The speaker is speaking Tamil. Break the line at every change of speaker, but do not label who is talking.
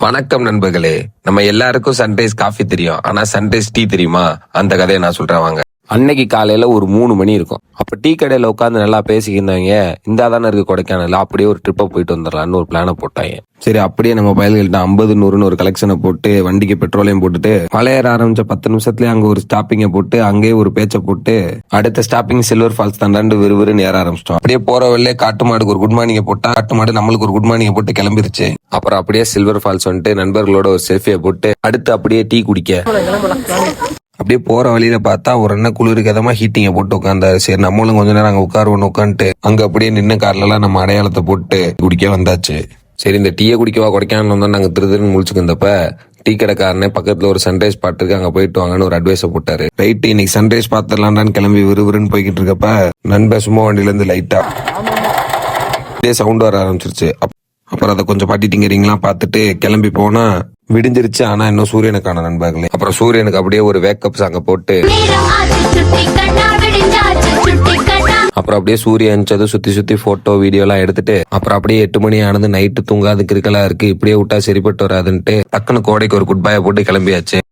வணக்கம் நண்பர்களே. நம்ம எல்லாருக்கும் சன்ரைஸ் காஃபி தெரியும், ஆனா சன்ரைஸ் டீ தெரியுமா? அந்த கதையை நான் சொல்றேன் வாங்க. அன்னைக்கு காலையில ஒரு 3 மணி இருக்கும். அப்ப டீ கடையில உட்காந்து நல்லா பேசிக்கிருந்தாங்க. இந்த தானே இருக்கு கொடைக்கானல், அப்படியே ஒரு ட்ரிப்பை போயிட்டு வந்துடலான்னு ஒரு பிளானை போட்டாங்க. சரி, அப்படியே நம்ம பயல்கள்ட்ட 50 100ன்னு ஒரு கலெக்ஷனை போட்டு வண்டிக்கு பெட்ரோலையும் போட்டுட்டு மலையேற ஆரம்பிச்ச 10 நிமிஷத்துலயே அங்க ஒரு ஸ்டாப்பிங்கை போட்டு அங்கேயே ஒரு பேச்சை போட்டு அடுத்த ஸ்டாப்பிங் சில்வர் ஃபால்ஸ் தாண்டாண்டு விறுவிறுன்னு ஏற ஆரம்பிச்சிட்டோம். அப்படியே போற வழியே காட்டு மாடுக்கு ஒரு குட் மார்னிங்கை போட்டா காட்டு மாடு நம்மளுக்கு ஒரு குட் மார்னிங்கை போட்டு கிளம்பிருச்சு. அப்புறம் அப்படியே சில்வர் ஃபால்ஸ் வந்துட்டு நண்பர்களோட ஒரு செல்ஃபியை போட்டு அடுத்து அப்படியே டீ குடிக்க அப்படியே போற வழியில பார்த்தா ஒரு என்ன குளிருக்கு எதமா ஹீட்டிங்க போட்டு உட்காந்தாரு. சரி, நம்மளும் கொஞ்ச நேரம் அங்க உட்காருவோன்னு உட்காந்துட்டு அங்க அப்படியே நின்ன கார்ல எல்லாம் நம்ம அடையாளத்தை போட்டு குடிக்க வந்தாச்சு. சரி, இந்த டீயை குடிக்கவா கொடைக்கானல் வந்தா நாங்க திருதுன்னு முழிச்சுக்கிந்தப்ப டீ கடைக்காரனே பக்கத்துல ஒரு சன்ரைஸ் ஸ்பாட் இருக்கு, அங்க போயிட்டு வாங்கன்னு ஒரு அட்வைஸை போட்டாரு. ரைட்டு, இன்னைக்கு சன்ரைஸ் பாத்துடலான்னு கிளம்பி விறுவிறுன்னு போய்கிட்டு இருக்கப்ப நண்பன் சும்மா வண்டியில இருந்து லைட்டா சவுண்ட் வர ஆரம்பிச்சிருச்சு. அப்புறம் அதை கொஞ்சம் பாட்டிட்டீங்கிறீங்களா பார்த்துட்டு கிளம்பி போனா விடிஞ்சிருச்சு. ஆனா இன்னும் சூரியனுக்கான நண்பர்களே. அப்புறம் சூரியனுக்கு அப்படியே ஒரு வேக்கப் சாங்க போட்டு அப்புறம் அப்படியே சூரியன் சுத்தி சுத்தி போட்டோ வீடியோ எல்லாம் எடுத்துட்டு அப்புறம் அப்படியே 8 மணி ஆனது, நைட்டு தூங்காது கிறுக்கலா இருக்கு, இப்படியே விட்டா சரிப்பட்டு வராதுன்ட்டு டக்குனு கோடைக்கு ஒரு குட் பை போட்டு கிளம்பியாச்சு.